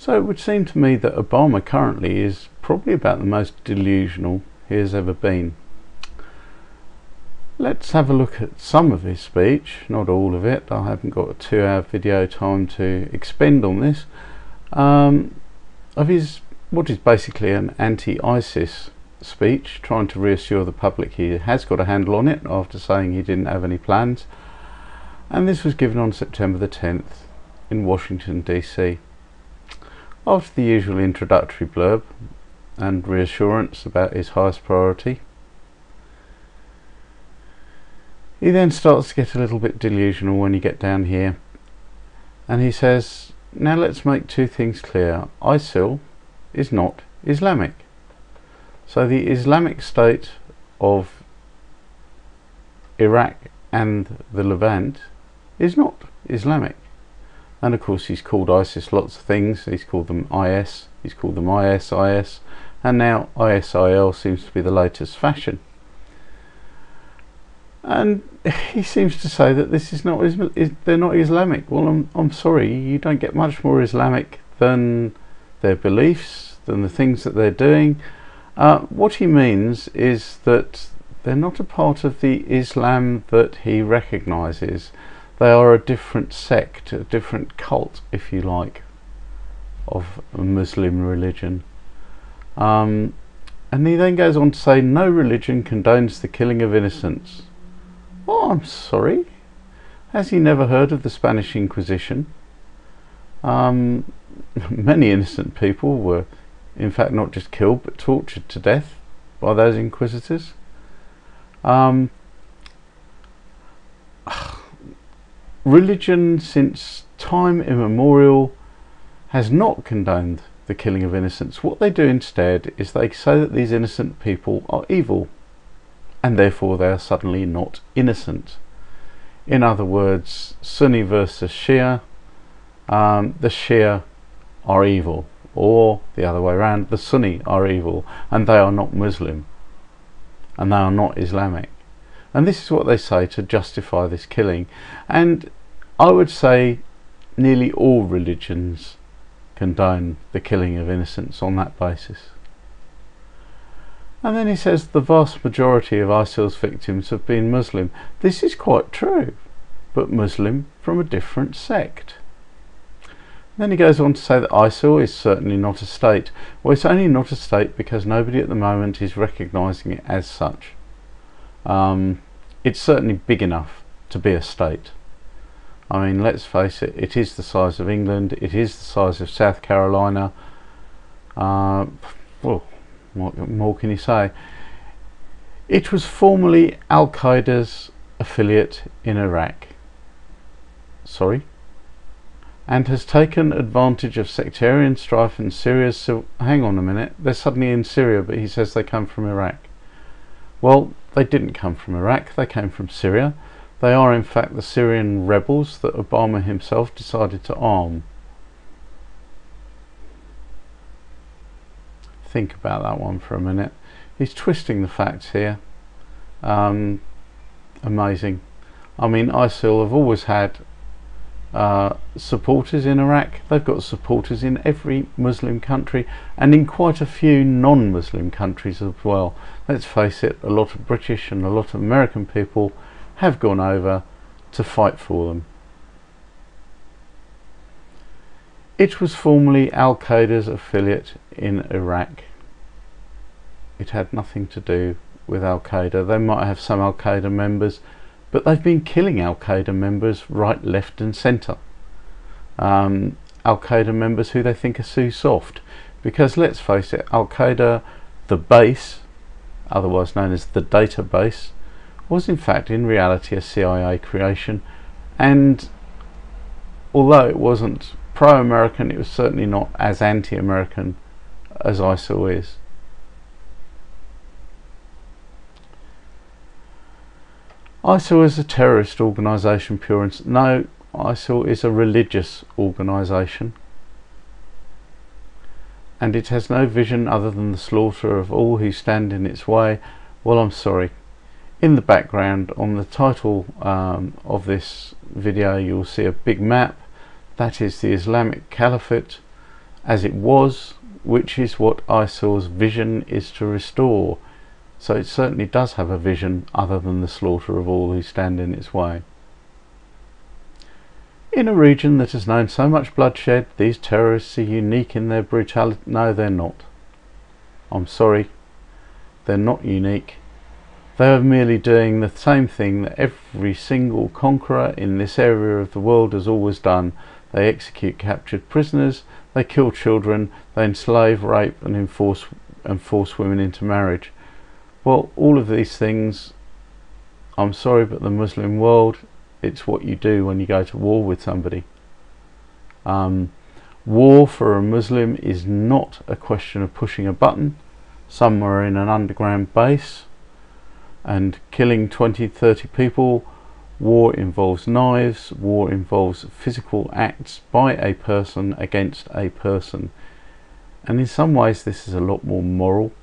So it would seem to me that Obama currently is probably about the most delusional he has ever been. Let's have a look at some of his speech, not all of it. I haven't got a 2-hour video time to expend on this. Of his, what is basically an anti-ISIS speech, trying to reassure the public he has got a handle on it after saying he didn't have any plans. And this was given on September the 10th in Washington DC. After the usual introductory blurb and reassurance about his highest priority, he then starts to get a little bit delusional when you get down here, and he says, now let's make two things clear. ISIL is not Islamic. So the Islamic State of Iraq and the Levant is not Islamic. And of course he's called ISIS lots of things. He's called them IS, he's called them ISIS, and now ISIL seems to be the latest fashion. And he seems to say that this is not they're not Islamic. Well, I'm sorry, you don't get much more Islamic than their beliefs, than the things that they're doing. What he means is that they're not a part of the Islam that he recognizes. They are a different sect, a different cult, if you like, of a Muslim religion. And he then goes on to say, no religion condones the killing of innocents. Oh, I'm sorry. Has he never heard of the Spanish Inquisition? Many innocent people were, in fact, not just killed, but tortured to death by those inquisitors. Religion, since time immemorial, has not condoned the killing of innocents. What they do instead is they say that these innocent people are evil, and therefore they are suddenly not innocent. In other words, Sunni versus Shia, the Shia are evil, or the other way around, the Sunni are evil, and they are not Muslim, and they are not Islamic. And this is what they say to justify this killing. And I would say nearly all religions condone the killing of innocents on that basis. And then he says the vast majority of ISIL's victims have been Muslim. This is quite true, but Muslim from a different sect. Then he goes on to say that ISIL is certainly not a state. Well, it's only not a state because nobody at the moment is recognising it as such. It's certainly big enough to be a state. I mean, let's face it, it is the size of England, it is the size of South Carolina. Well, what more can you say? It was formerly Al-Qaeda's affiliate in Iraq. Sorry? And has taken advantage of sectarian strife in Syria's civil... Hang on a minute, they're suddenly in Syria, but he says they come from Iraq. Well, they didn't come from Iraq, they came from Syria. They are in fact the Syrian rebels that Obama himself decided to arm. Think about that one for a minute. He's twisting the facts here. Amazing. I mean, ISIL have always had supporters in Iraq. They've got supporters in every Muslim country and in quite a few non-Muslim countries as well. Let's face it, a lot of British and a lot of American people have gone over to fight for them. It was formerly Al-Qaeda's affiliate in Iraq. It had nothing to do with Al-Qaeda. They might have some Al-Qaeda members, but they've been killing Al-Qaeda members right, left and centre. Al-Qaeda members who they think are too soft. Because let's face it, Al-Qaeda, the base, otherwise known as the database, was in fact in reality a CIA creation, and although it wasn't pro-American, it was certainly not as anti-American as ISIL is. ISIL is a terrorist organisation, pure and no, ISIL is a religious organisation, and it has no vision other than the slaughter of all who stand in its way. Well, I'm sorry. In the background, on the title of this video, you'll see a big map. That is the Islamic Caliphate. as it was, which is what ISIL's vision is to restore. So it certainly does have a vision other than the slaughter of all who stand in its way. In a region that has known so much bloodshed, these terrorists are unique in their brutality. No, they're not. I'm sorry, they're not unique. They are merely doing the same thing that every single conqueror in this area of the world has always done. They execute captured prisoners, they kill children, they enslave, rape and force women into marriage. Well, all of these things, I'm sorry, but the Muslim world, it's what you do when you go to war with somebody. War for a Muslim is not a question of pushing a button somewhere in an underground base and killing 20-30 people. War involves knives, war involves physical acts by a person against a person. And in some ways this is a lot more moral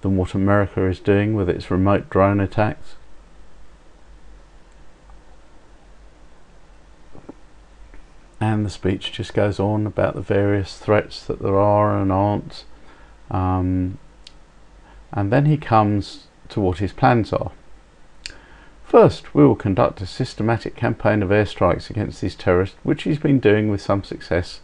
than what America is doing with its remote drone attacks. And the speech just goes on about the various threats that there are and aren't. And then he comes to what his plans are. First, we will conduct a systematic campaign of airstrikes against these terrorists, which he's been doing with some success.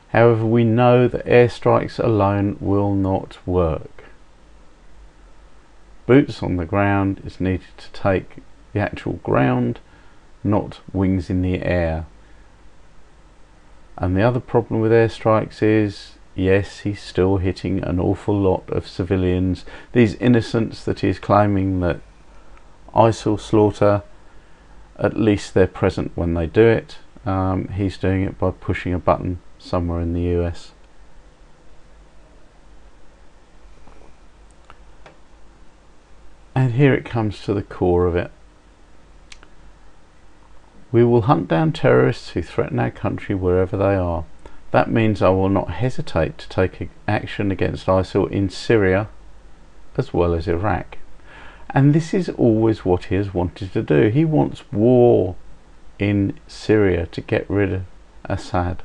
However, we know that airstrikes alone will not work. Boots on the ground is needed to take the actual ground, not wings in the air. And the other problem with airstrikes is, yes, he's still hitting an awful lot of civilians. These innocents that he's claiming that ISIL slaughter, at least they're present when they do it. He's doing it by pushing a button somewhere in the US. And here it comes to the core of it. We will hunt down terrorists who threaten our country wherever they are. That means I will not hesitate to take action against ISIL in Syria as well as Iraq. And this is always what he has wanted to do. He wants war in Syria to get rid of Assad,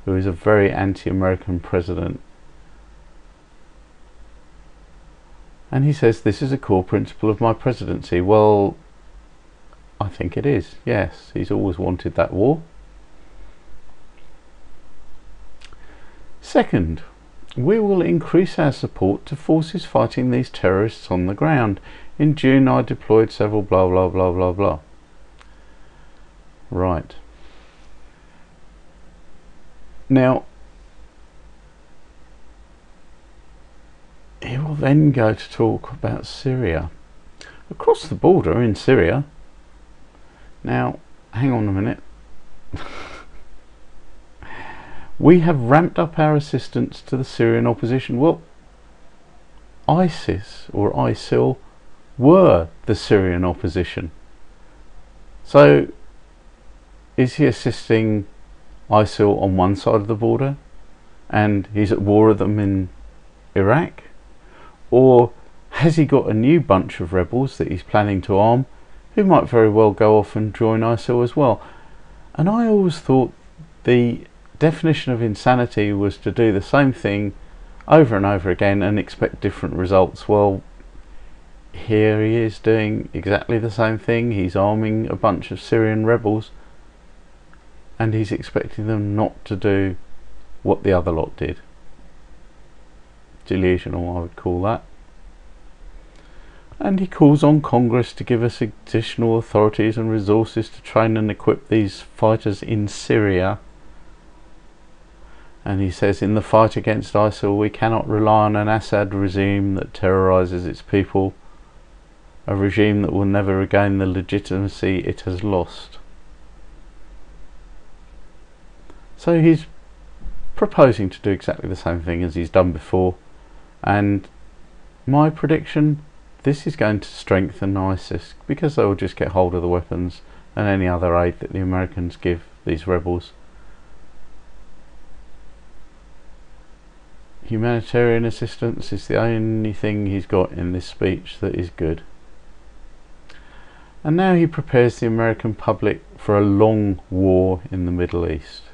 who is a very anti-American president. And he says this is a core principle of my presidency. Well, I think it is, yes. He's always wanted that war. Second, we will increase our support to forces fighting these terrorists on the ground. In June I deployed several blah blah blah blah blah. Right. Now, he will then go to talk about Syria. Across the border in Syria. Now, hang on a minute. We have ramped up our assistance to the Syrian opposition. Well, ISIS or ISIL were the Syrian opposition. So, is he assisting ISIL on one side of the border and he's at war with them in Iraq? Or has he got a new bunch of rebels that he's planning to arm who might very well go off and join ISIL as well? And I always thought the definition of insanity was to do the same thing over and over again and expect different results. Well, here he is doing exactly the same thing. He's arming a bunch of Syrian rebels and he's expecting them not to do what the other lot did. Delusional, I would call that. And he calls on Congress to give us additional authorities and resources to train and equip these fighters in Syria. And he says, in the fight against ISIL, we cannot rely on an Assad regime that terrorizes its people, a regime that will never regain the legitimacy it has lost. So he's proposing to do exactly the same thing as he's done before, and my prediction, this is going to strengthen ISIS because they will just get hold of the weapons and any other aid that the Americans give these rebels. Humanitarian assistance is the only thing he's got in this speech that is good. And now he prepares the American public for a long war in the Middle East.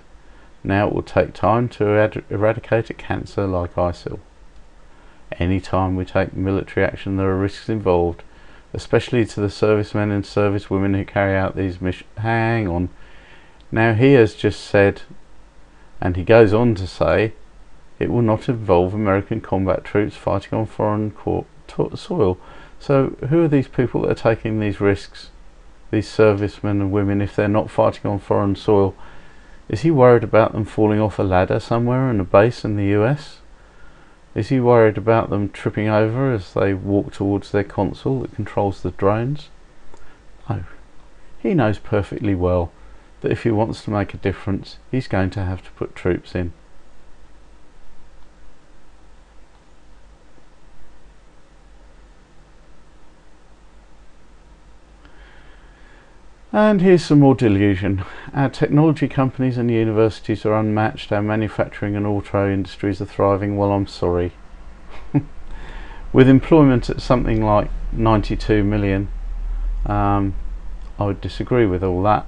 Now it will take time to eradicate a cancer like ISIL. Any time we take military action, there are risks involved, especially to the servicemen and servicewomen who carry out these missions. Hang on. Now he has just said, and he goes on to say, it will not involve American combat troops fighting on foreign soil. So who are these people that are taking these risks, these servicemen and women, if they're not fighting on foreign soil? Is he worried about them falling off a ladder somewhere in a base in the US? Is he worried about them tripping over as they walk towards their console that controls the drones? No. He knows perfectly well that if he wants to make a difference, he's going to have to put troops in. And here's some more delusion. Our technology companies and universities are unmatched. Our manufacturing and auto industries are thriving. Well, I'm sorry. With employment at something like 92 million, I would disagree with all that.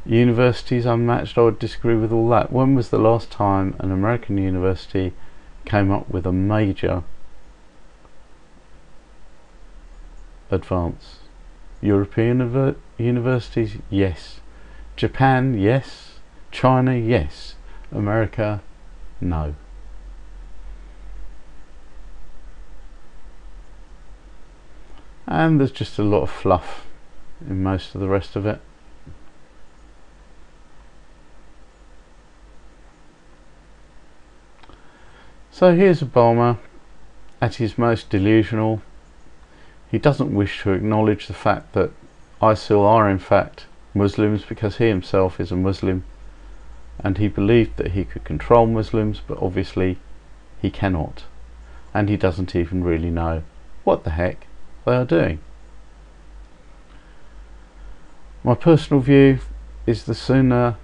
Universities unmatched, I would disagree with all that. When was the last time an American university came up with a major advance? European universities, yes. Japan, yes. China, yes. America, no. And there's just a lot of fluff in most of the rest of it. So here's Obama at his most delusional. He doesn't wish to acknowledge the fact that ISIL are in fact Muslims because he himself is a Muslim, and he believed that he could control Muslims, but obviously he cannot, and he doesn't even really know what the heck they are doing. My personal view is the sooner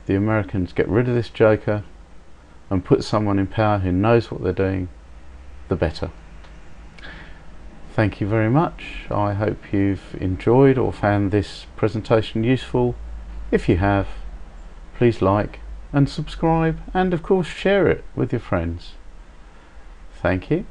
the Americans get rid of this joker and put someone in power who knows what they're doing, the better. Thank you very much. I hope you've enjoyed or found this presentation useful. If you have, please like and subscribe, and of course share it with your friends. Thank you.